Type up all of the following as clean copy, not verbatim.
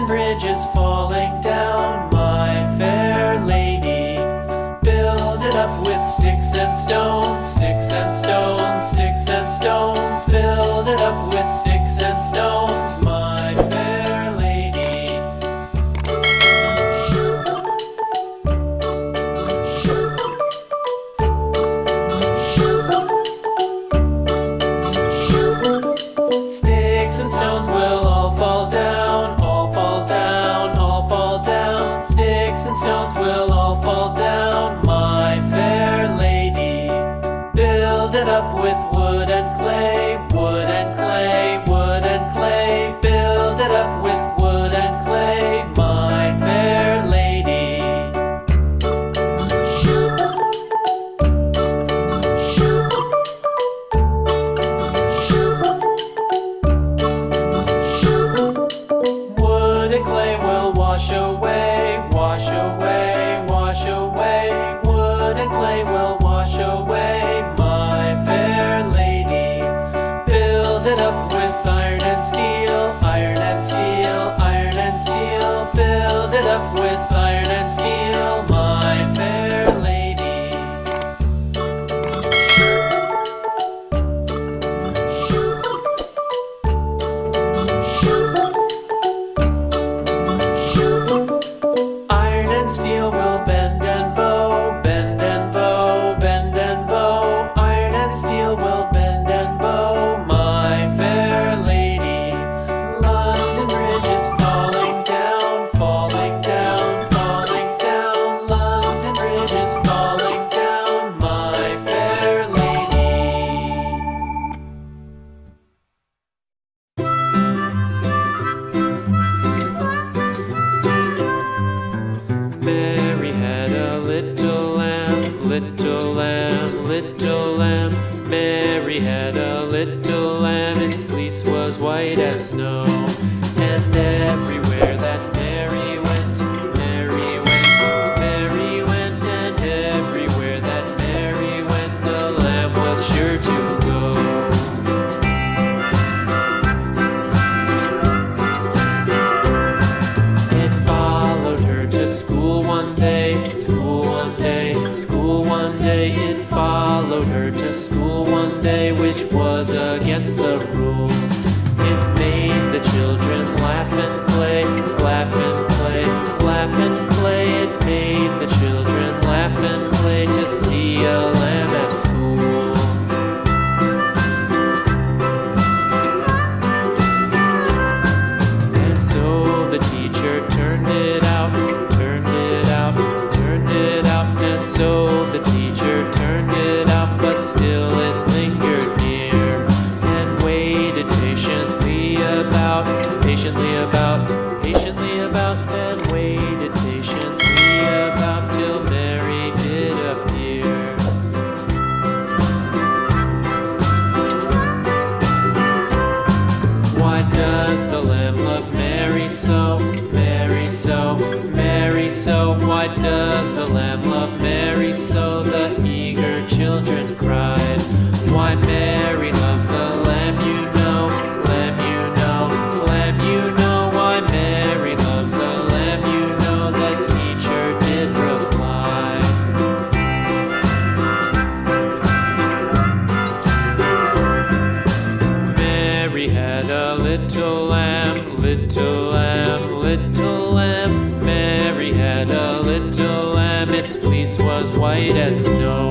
London Bridge is falling down, my fair lady. Build it up with sticks and stones, sticks and stones, sticks and stones. Build it up with sticks and stones, my fair lady. Sticks and stones will all fall down, all fall down, all fall down. Sticks and stones will all fall down, my fair lady. Build it up with wood and clay, wood and clay, wood and clay. Build it up with wood and clay, my fair lady. Wood and clay will wash away, wash away, wash away. Wood and clay will wash away, my fair lady. Build it up with iron and steel, iron and steel, iron and steel. Build it up with iron and steel, my fair lady. Iron and steel will bend and bow, bend and bow, bend and bow. Iron and steel will bend and bow, my fair lady. London Bridge is falling down, falling down, falling down. London Bridge is falling down, my fair lady. Mary had a little lamb, little lamb, little lamb. Mary had a little lamb, its fleece was white as snow. And everywhere that Mary went, Mary went, Mary went. And everywhere that Mary went, the lamb was sure to go. It followed her to school one day, school one day, school one day. It followed her to school one day, which was against the rules. It made the children laugh and play, laugh and play, laugh and play. It made the children laugh and play to see a lamb at school. And so the teacher turned it out, turned it out, turned it out. And so the teacher turned it out, but still it lingered near and waited patiently about, patiently about, patiently about, and waited patiently about till Mary did appear. Why does the lamb love Mary so, Mary so, Mary so? Why does the lamb love Mary so? The eager children cried. Why Mary loves the lamb, you know, lamb, you know, lamb, you know. Why Mary loves the lamb, you know, the teacher did reply. Mary had a little lamb, little lamb, little lamb. Mary had a little lamb, its fleece was white as snow.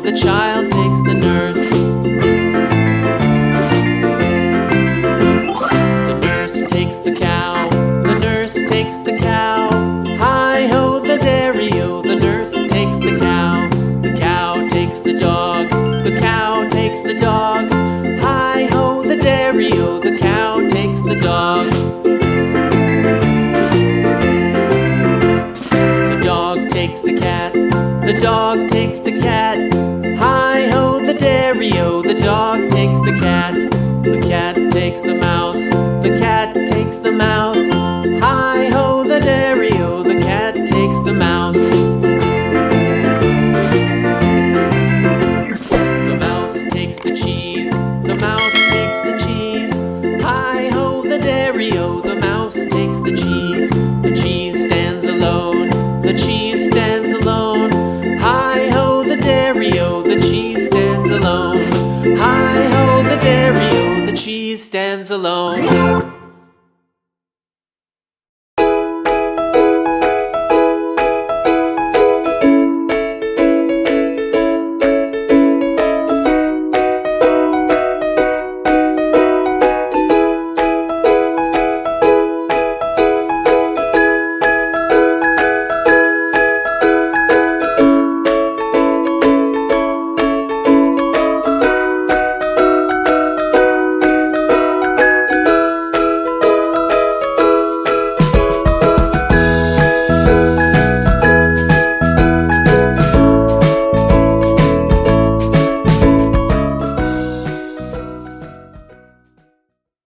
the child takes the nurse. The nurse takes the cow, the nurse takes the cow. Hi-ho, the dairy-o, the nurse takes the cow. The cow takes the dog, the cow takes the dog. Hi-ho, the dairy-o, the cow takes the dog. The dog takes the cat, the dog takes the cat. Hi-ho, the dairy-o, the dog takes the cat. The cat takes the mouse,